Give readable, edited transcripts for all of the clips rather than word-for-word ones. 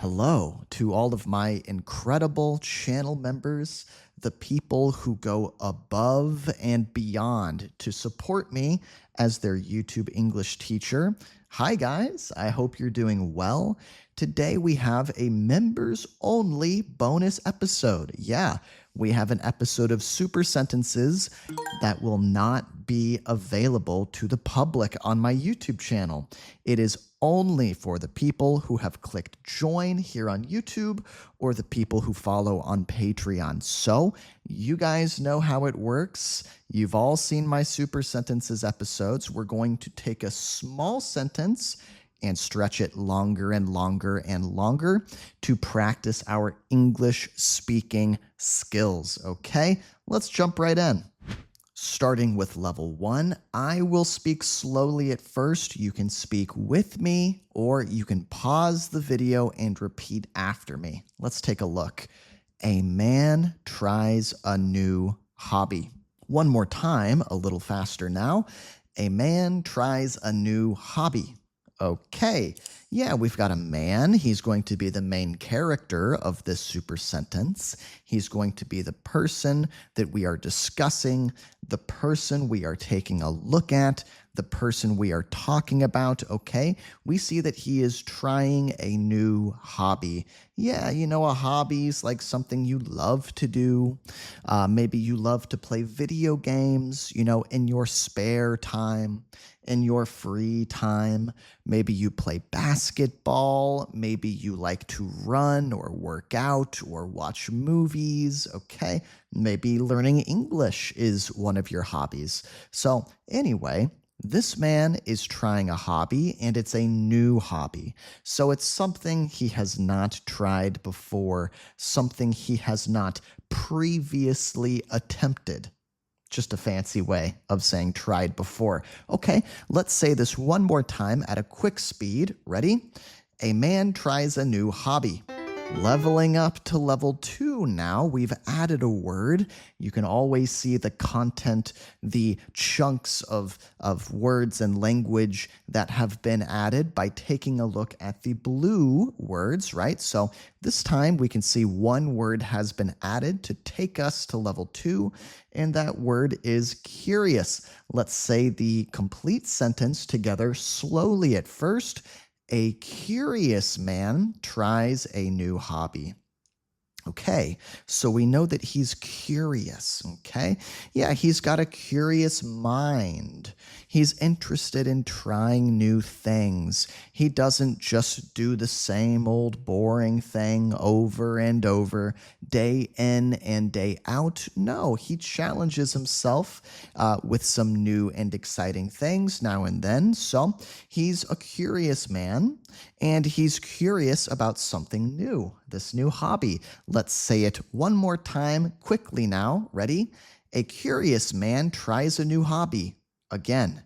Hello to all of my incredible channel members, the people who go above and beyond to support me as their YouTube English teacher. Hi, guys. I hope you're doing well. Today we have a members only bonus episode. Yeah, we have an episode of Super Sentences that will not be available to the public on my YouTube channel. It is only for the people who have clicked join here on YouTube or the people who follow on Patreon. So you guys know how it works. You've all seen my Super Sentences episodes. We're going to take a small sentence and stretch it longer and longer and longer to practice our English speaking skills. Okay, let's jump right in. Starting with level 1, I will speak slowly at first. You can speak with me or you can pause the video and repeat after me. Let's take a look. A man tries a new hobby. One more time, a little faster now. A man tries a new hobby. Okay, yeah, we've got a man. He's going to be the main character of this super sentence. He's going to be the person that we are discussing, the person we are taking a look at, the person we are talking about, okay? We see that he is trying a new hobby. Yeah, you know, a hobby's like something you love to do. Maybe you love to play video games, you know, in your spare time, in your free time. Maybe you play basketball. Maybe you like to run or work out or watch movies, okay? Maybe learning English is one of your hobbies. So anyway, this man is trying a hobby, and it's a new hobby. So it's something he has not tried before, something he has not previously attempted. Just a fancy way of saying tried before. Okay, let's say this one more time at a quick speed. Ready? A man tries a new hobby. Leveling up to level 2 now, we've added a word. You can always see the content, the chunks of words and language that have been added by taking a look at the blue words, right? So this time we can see one word has been added to take us to level 2, and that word is curious. Let's say the complete sentence together slowly at first. A curious man tries a new hobby. Okay, so we know that he's curious, okay? Yeah, he's got a curious mind. He's interested in trying new things. He doesn't just do the same old boring thing over and over, day in and day out. No, he challenges himself with some new and exciting things now and then. So he's a curious man, and he's curious about something new, this new hobby. Let's say it one more time quickly now. Ready? A curious man tries a new hobby. Again.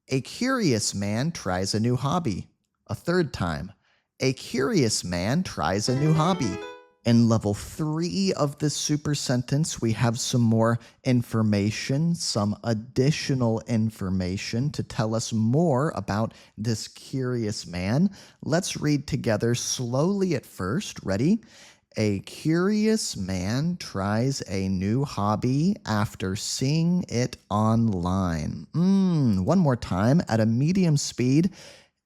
A curious man tries a new hobby. A third time. A curious man tries a new hobby. In level 3 of this super sentence, we have some more information, some additional information to tell us more about this curious man. Let's read together slowly at first. Ready? A curious man tries a new hobby after seeing it online. One more time at a medium speed.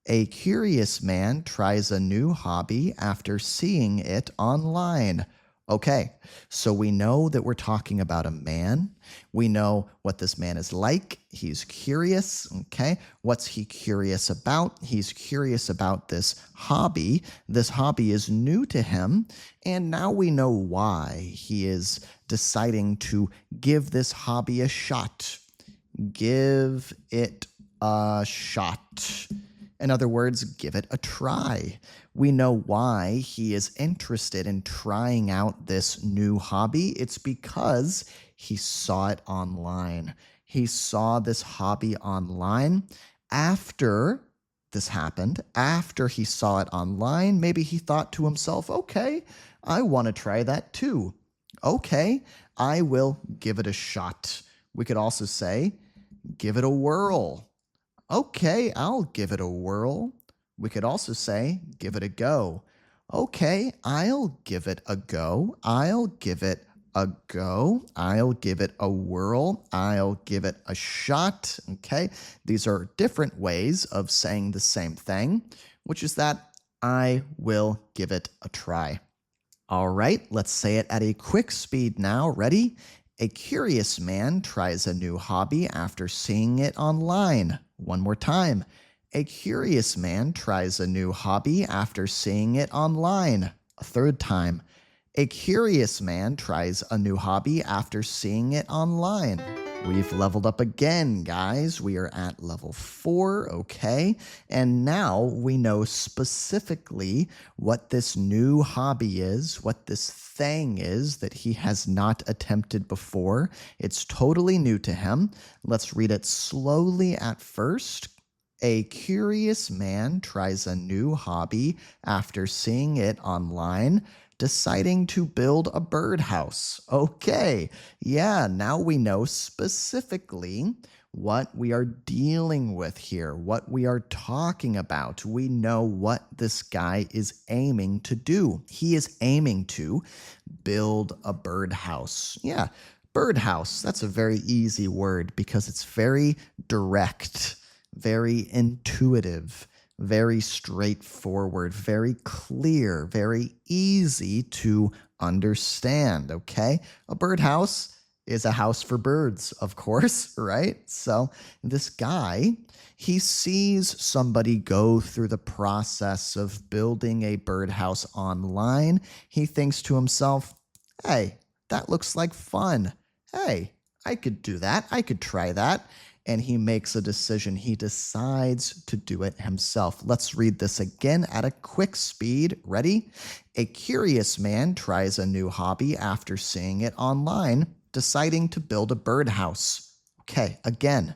A curious man tries a new hobby after seeing it online. Okay, so we know that we're talking about a man. We know what this man is like. He's curious, okay? What's he curious about? He's curious about this hobby. This hobby is new to him, and now we know why he is deciding to give this hobby a shot. Give it a shot. In other words, give it a try. We know why he is interested in trying out this new hobby. It's because he saw it online. He saw this hobby online after this happened. After he saw it online, maybe he thought to himself, okay, I want to try that too. Okay, I will give it a shot. We could also say, give it a whirl. Okay, I'll give it a whirl. We could also say, give it a go. Okay, I'll give it a go. I'll give it a go. I'll give it a whirl. I'll give it a shot. Okay, these are different ways of saying the same thing, which is that I will give it a try. All right, let's say it at a quick speed now. Ready? A curious man tries a new hobby after seeing it online. One more time. A curious man tries a new hobby after seeing it online. A third time. A curious man tries a new hobby after seeing it online. We've leveled up again, guys. We are at level 4, okay? And now we know specifically what this new hobby is, what this thing is that he has not attempted before. It's totally new to him. Let's read it slowly at first. A curious man tries a new hobby after seeing it online, deciding to build a birdhouse. Okay, yeah, now we know specifically what we are dealing with here, what we are talking about. We know what this guy is aiming to do. He is aiming to build a birdhouse. Yeah, birdhouse, that's a very easy word because it's very direct, very intuitive, very straightforward, very clear, very easy to understand, okay? A birdhouse is a house for birds, of course, right? So this guy, he sees somebody go through the process of building a birdhouse online. He thinks to himself, hey, that looks like fun. Hey, I could do that. I could try that. And he makes a decision. He decides to do it himself. Let's read this again at a quick speed. Ready? A curious man tries a new hobby after seeing it online, deciding to build a birdhouse. Okay, again.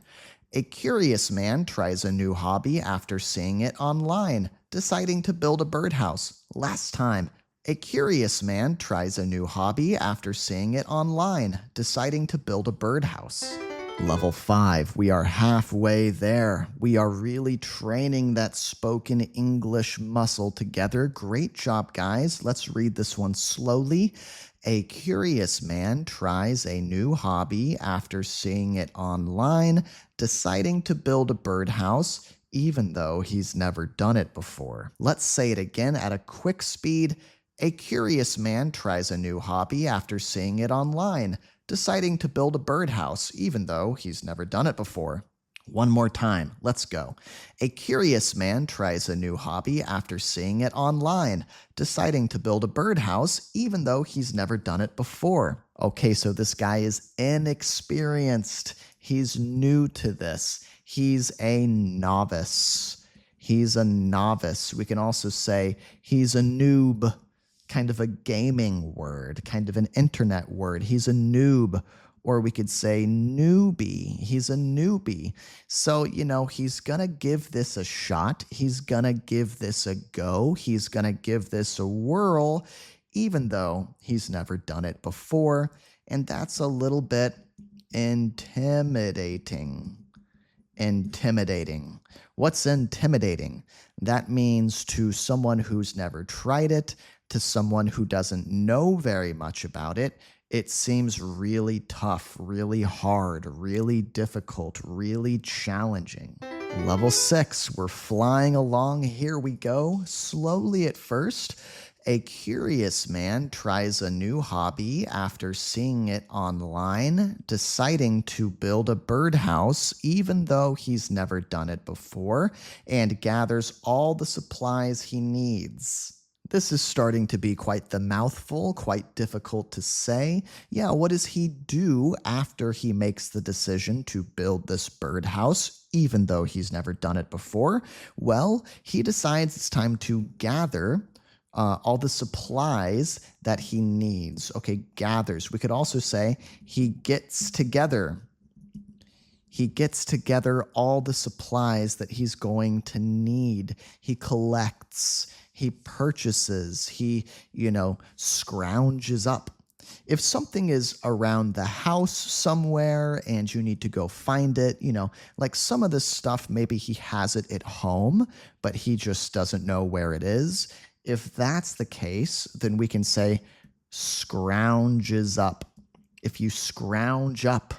A curious man tries a new hobby after seeing it online, deciding to build a birdhouse. Last time. A curious man tries a new hobby after seeing it online, deciding to build a birdhouse. Level 5, we are halfway there. We are really training that spoken English muscle together. Great job, guys. Let's read this one slowly. A curious man tries a new hobby after seeing it online, deciding to build a birdhouse, even though he's never done it before. Let's say it again at a quick speed. A curious man tries a new hobby after seeing it online, deciding to build a birdhouse, even though he's never done it before. One more time. Let's go. A curious man tries a new hobby after seeing it online, deciding to build a birdhouse, even though he's never done it before. Okay, so this guy is inexperienced. He's new to this. He's a novice. He's a novice. We can also say he's a noob. Kind of a gaming word, kind of an internet word. He's a noob. Or we could say newbie. He's a newbie. So, he's going to give this a shot. He's going to give this a go. He's going to give this a whirl, even though he's never done it before. And that's a little bit intimidating. Intimidating. What's intimidating? That means to someone who's never tried it, to someone who doesn't know very much about it, it seems really tough, really hard, really difficult, really challenging. Level 6, we're flying along. Here we go. Slowly at first. A curious man tries a new hobby after seeing it online, deciding to build a birdhouse even though he's never done it before, and gathers all the supplies he needs. This is starting to be quite the mouthful, quite difficult to say. Yeah, what does he do after he makes the decision to build this birdhouse, even though he's never done it before? Well, he decides it's time to gather all the supplies that he needs. Okay, gathers. We could also say he gets together. He gets together all the supplies that he's going to need. He collects. He purchases. He, scrounges up. If something is around the house somewhere and you need to go find it, like some of this stuff, maybe he has it at home, but he just doesn't know where it is. If that's the case, then we can say scrounges up. If you scrounge up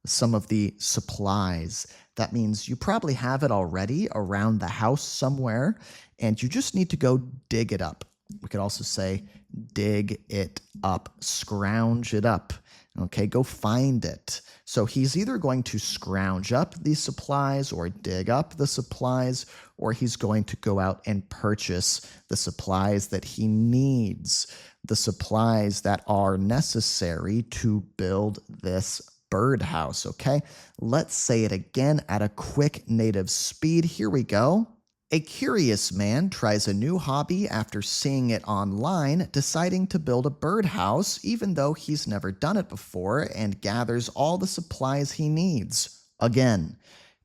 some of the supplies, that means you probably have it already around the house somewhere, and you just need to go dig it up. We could also say dig it up, scrounge it up. Okay, go find it. So he's either going to scrounge up these supplies or dig up the supplies, or he's going to go out and purchase the supplies that he needs, the supplies that are necessary to build this birdhouse. Okay, let's say it again at a quick native speed. Here we go. A curious man tries a new hobby after seeing it online, deciding to build a birdhouse even though he's never done it before, and gathers all the supplies he needs. Again,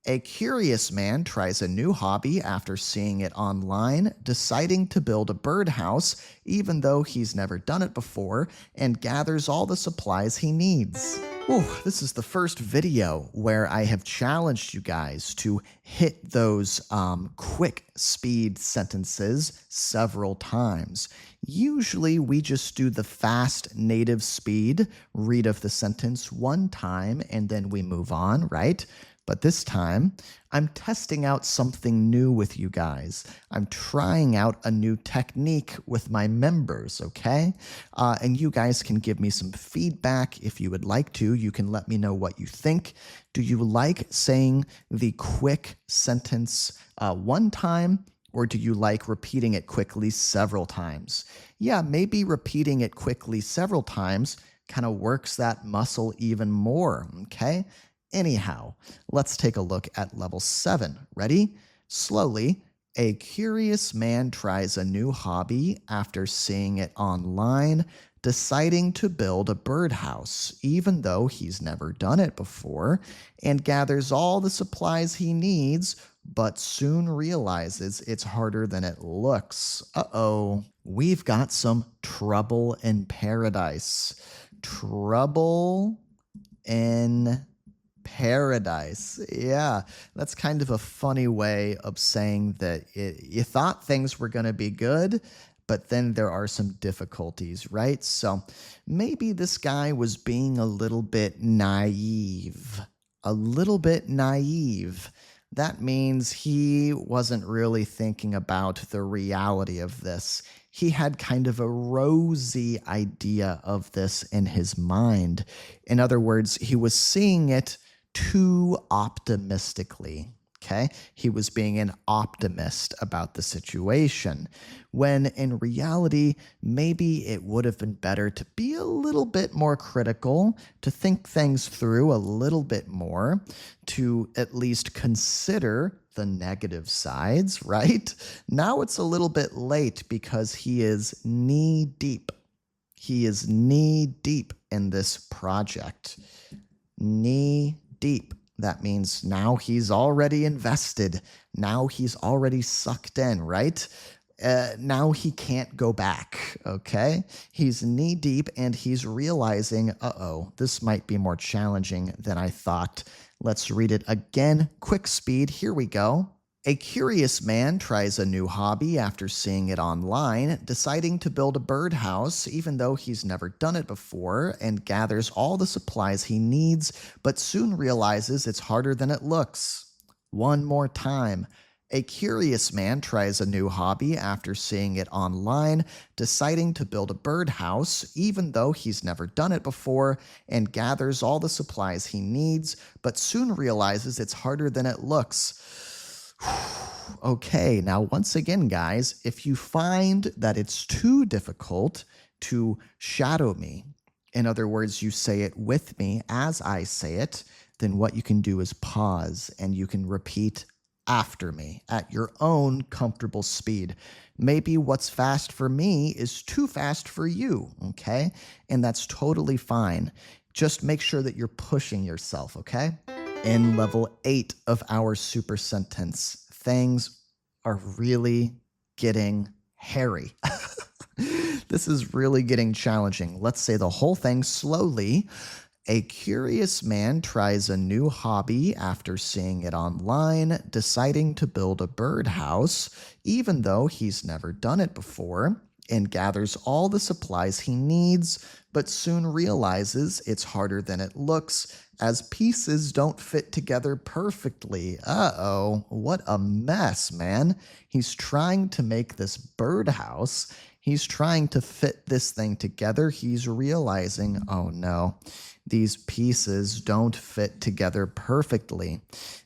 a curious man tries a new hobby after seeing it online, deciding to build a birdhouse even though he's never done it before, and gathers all the supplies he needs. Whew, this is the first video where I have challenged you guys to hit those quick speed sentences several times. Usually we just do the fast native speed, read of the sentence one time, and then we move on, right? But this time, I'm testing out something new with you guys. I'm trying out a new technique with my members, okay? And you guys can give me some feedback if you would like to. You can let me know what you think. Do you like saying the quick sentence one time, or do you like repeating it quickly several times? Yeah, maybe repeating it quickly several times kind of works that muscle even more, okay? Anyhow, let's take a look at level 7. Ready? Slowly, a curious man tries a new hobby after seeing it online, deciding to build a birdhouse, even though he's never done it before, and gathers all the supplies he needs, but soon realizes it's harder than it looks. Uh-oh, we've got some trouble in paradise. Trouble in paradise. Yeah, that's kind of a funny way of saying that you thought things were going to be good, but then there are some difficulties, right? So maybe this guy was being a little bit naive. A little bit naive. That means he wasn't really thinking about the reality of this. He had kind of a rosy idea of this in his mind. In other words, he was seeing it too optimistically. Okay, he was being an optimist about the situation, when in reality, maybe it would have been better to be a little bit more critical, to think things through a little bit more, to at least consider the negative sides, right? Now it's a little bit late because he is knee deep. He is knee deep in this project. Knee deep. That means now he's already invested. Now he's already sucked in, right? Now he can't go back, okay? He's knee deep and he's realizing, uh-oh, this might be more challenging than I thought. Let's read it again. Quick speed. Here we go. A curious man tries a new hobby after seeing it online, deciding to build a birdhouse even though he's never done it before, and gathers all the supplies he needs, but soon realizes it's harder than it looks. One more time. A curious man tries a new hobby after seeing it online, deciding to build a birdhouse even though he's never done it before, and gathers all the supplies he needs, but soon realizes it's harder than it looks. Okay, now once again, guys, if you find that it's too difficult to shadow me, in other words, you say it with me as I say it, then what you can do is pause and you can repeat after me at your own comfortable speed. Maybe what's fast for me is too fast for you, okay? And that's totally fine. Just make sure that you're pushing yourself, okay? In level 8 of our super sentence, things are really getting hairy. This is really getting challenging. Let's say the whole thing slowly. A curious man tries a new hobby after seeing it online, deciding to build a birdhouse, even though he's never done it before, and gathers all the supplies he needs, but soon realizes it's harder than it looks, as pieces don't fit together perfectly. Uh-oh, what a mess, man. He's trying to make this birdhouse. He's trying to fit this thing together. He's realizing, oh no, these pieces don't fit together perfectly.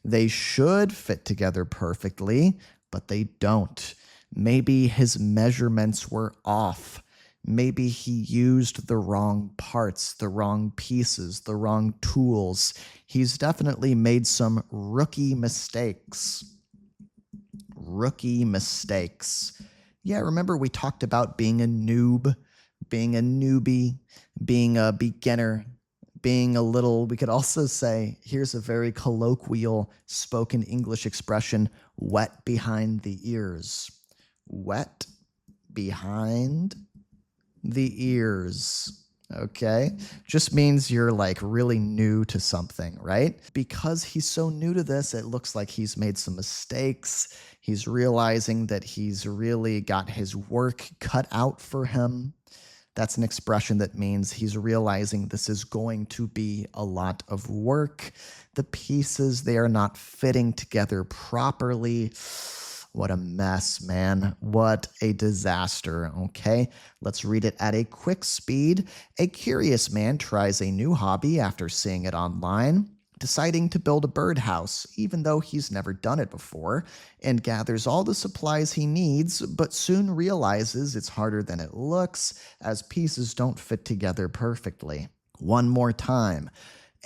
They should fit together perfectly, but they don't. Maybe his measurements were off. Maybe he used the wrong parts, the wrong pieces, the wrong tools. He's definitely made some rookie mistakes. Rookie mistakes. Yeah, remember we talked about being a noob, being a newbie, being a beginner, being a little, we could also say, here's a very colloquial spoken English expression, wet behind the ears. Wet behind the ears. Okay? Just means you're like really new to something, right? Because he's so new to this, it looks like he's made some mistakes. He's realizing that he's really got his work cut out for him. That's an expression that means he's realizing this is going to be a lot of work. The pieces, they are not fitting together properly. What a mess, man. What a disaster, okay? Let's read it at a quick speed. A curious man tries a new hobby after seeing it online, deciding to build a birdhouse, even though he's never done it before, and gathers all the supplies he needs, but soon realizes it's harder than it looks, as pieces don't fit together perfectly. One more time.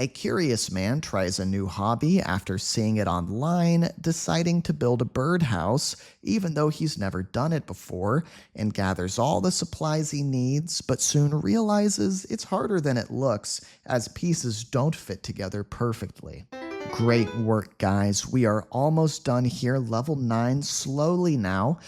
A curious man tries a new hobby after seeing it online, deciding to build a birdhouse, even though he's never done it before, and gathers all the supplies he needs, but soon realizes it's harder than it looks, as pieces don't fit together perfectly. Great work, guys. We are almost done here. Level 9, slowly now.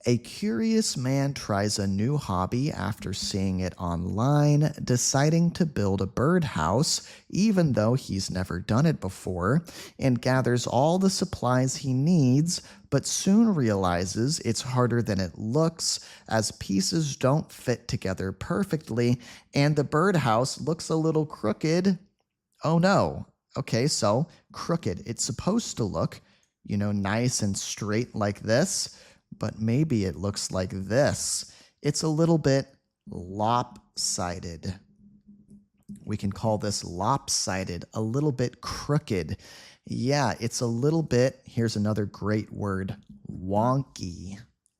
A curious man tries a new hobby after seeing it online, deciding to build a birdhouse, even though he's never done it before, and gathers all the supplies he needs, but soon realizes it's harder than it looks, as pieces don't fit together perfectly, and the birdhouse looks a little crooked. Oh no. Okay, so crooked. It's supposed to look, nice and straight like this, but maybe it looks like this. It's a little bit lopsided. We can call this lopsided, a little bit crooked. Yeah, it's a little bit, here's another great word, wonky.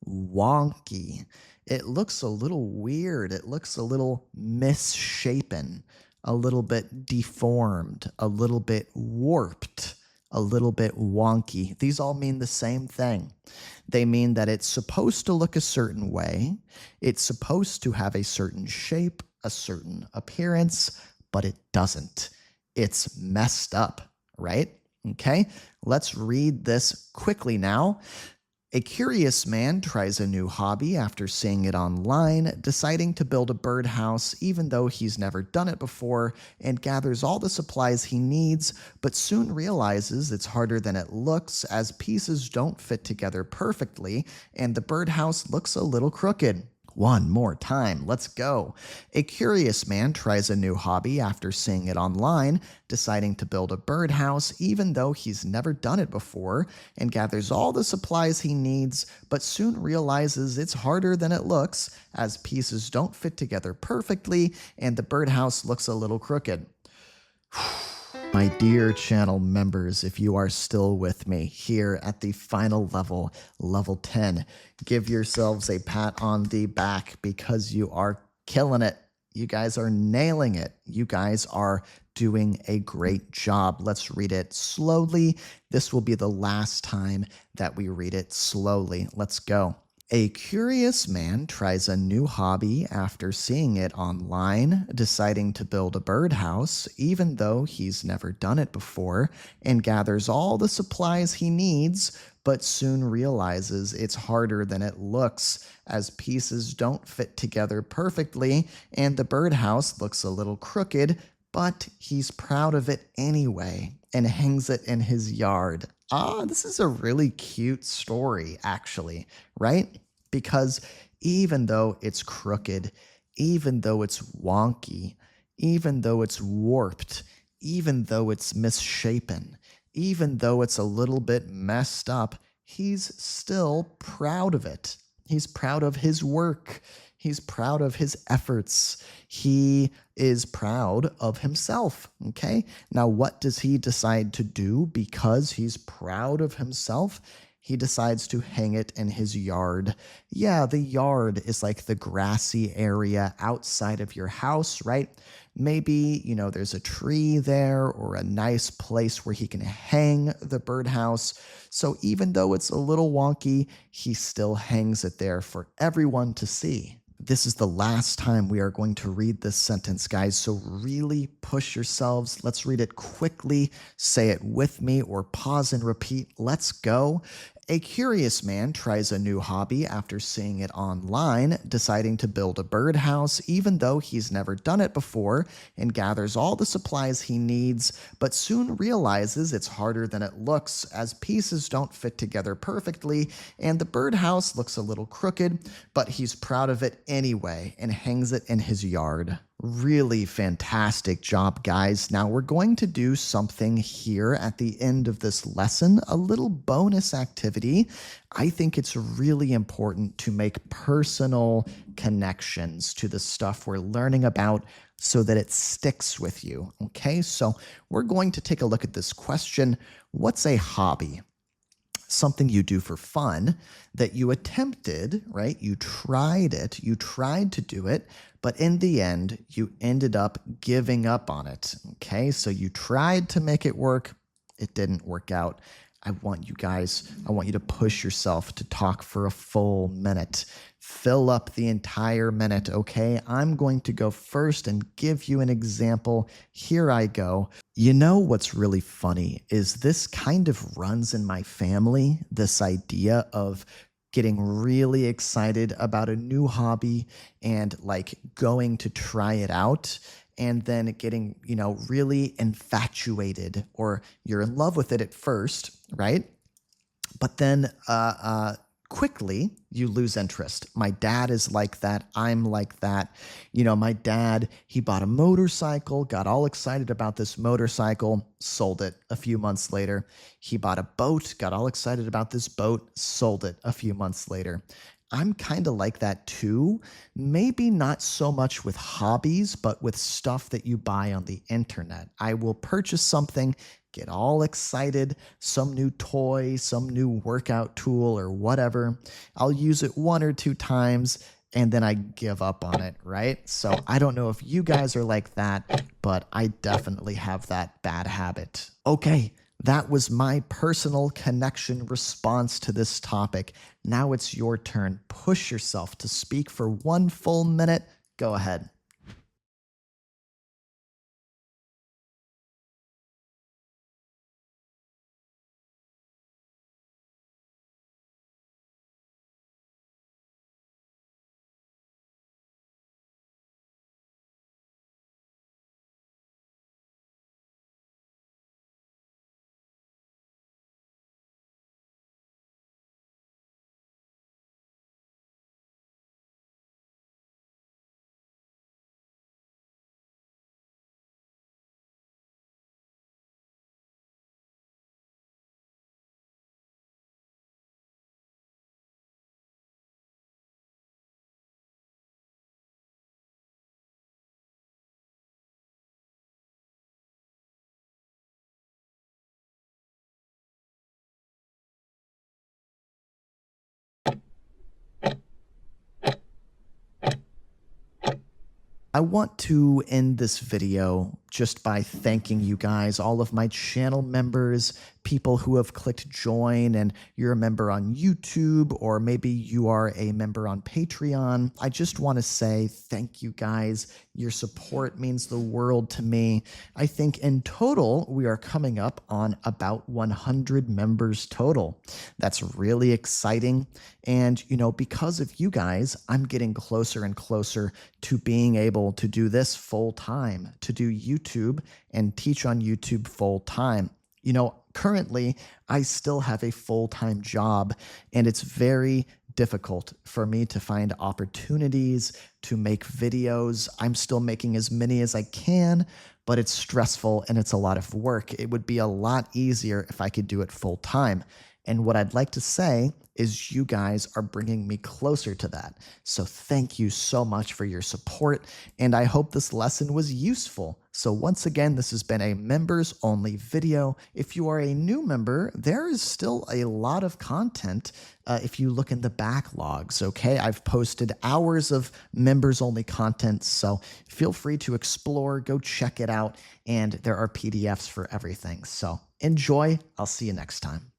Wonky. It looks a little weird. It looks a little misshapen, a little bit deformed, a little bit warped, a little bit wonky. These all mean the same thing. They mean that it's supposed to look a certain way, it's supposed to have a certain shape, a certain appearance, but it doesn't. It's messed up, right? Okay, let's read this quickly now. A curious man tries a new hobby after seeing it online, deciding to build a birdhouse even though he's never done it before, and gathers all the supplies he needs, but soon realizes it's harder than it looks, as pieces don't fit together perfectly, and the birdhouse looks a little crooked. One more time, let's go. A curious man tries a new hobby after seeing it online, deciding to build a birdhouse even though he's never done it before, and gathers all the supplies he needs, but soon realizes it's harder than it looks, as pieces don't fit together perfectly, and the birdhouse looks a little crooked. My dear channel members, if you are still with me here at the final level, level 10, give yourselves a pat on the back because you are killing it. You guys are nailing it. You guys are doing a great job. Let's read it slowly. This will be the last time that we read it slowly. Let's go. A curious man tries a new hobby after seeing it online, deciding to build a birdhouse even though he's never done it before, and gathers all the supplies he needs, but soon realizes it's harder than it looks, as pieces don't fit together perfectly, and the birdhouse looks a little crooked. but he's proud of it anyway and hangs it in his yard. This is a really cute story, actually, right? Because even though it's crooked, even though it's wonky, even though it's warped, even though it's misshapen, even though it's a little bit messed up, he's still proud of it. He's proud of his work. He's proud of his efforts. He is proud of himself. Okay. Now, what does he decide to do because he's proud of himself? He decides to hang it in his yard. Yeah, the yard is like the grassy area outside of your house, right? Maybe, there's a tree there or a nice place where he can hang the birdhouse. So even though it's a little wonky, he still hangs it there for everyone to see. This is the last time we are going to read this sentence, guys, so really push yourselves. Let's read it quickly. Say it with me or pause and repeat. Let's go. A curious man tries a new hobby after seeing it online, deciding to build a birdhouse even though he's never done it before, and gathers all the supplies he needs, but soon realizes it's harder than it looks as pieces don't fit together perfectly and the birdhouse looks a little crooked, but he's proud of it anyway and hangs it in his yard. Really fantastic job, guys. Now we're going to do something here at the end of this lesson, a little bonus activity. I think it's really important to make personal connections to the stuff we're learning about so that it sticks with you. Okay, so we're going to take a look at this question. What's a hobby? Something you do for fun that you attempted, right? You tried it, you tried to do it, but in the end, you ended up giving up on it. Okay, so you tried to make it work, it didn't work out. I want you to push yourself to talk for a full minute. Fill up the entire minute, okay? I'm going to go first and give you an example. Here I go. You know what's really funny is this kind of runs in my family, this idea of getting really excited about a new hobby and like going to try it out and then getting, really infatuated, or you're in love with it at first, right? But then quickly you lose interest. My dad is like that. I'm like that. My dad, he bought a motorcycle, got all excited about this motorcycle, sold it a few months later. He bought a boat, got all excited about this boat, sold it a few months later. I'm kind of like that too. Maybe not so much with hobbies, but with stuff that you buy on the internet. I will purchase something, get all excited, some new toy, some new workout tool or whatever. I'll use it 1 or 2 times and then I give up on it, right? So I don't know if you guys are like that, but I definitely have that bad habit. Okay, that was my personal connection response to this topic. Now it's your turn. Push yourself to speak for 1 full minute. Go ahead. I want to end this video just by thanking you guys, all of my channel members, people who have clicked join, and you're a member on YouTube, or maybe you are a member on Patreon. I just want to say thank you guys. Your support means the world to me. I think in total, we are coming up on about 100 members total. That's really exciting. And, because of you guys, I'm getting closer and closer to being able to do this full time, to do YouTube YouTube and teach on YouTube full time. Currently, I still have a full-time job, and it's very difficult for me to find opportunities to make videos. I'm still making as many as I can, but it's stressful and it's a lot of work. It would be a lot easier if I could do it full time. And what I'd like to say is you guys are bringing me closer to that. So thank you so much for your support, and I hope this lesson was useful. So once again, this has been a members only video. If you are a new member, there is still a lot of content if you look in the backlogs, okay? I've posted hours of members only content, so feel free to explore, go check it out, and there are PDFs for everything. So enjoy. I'll see you next time.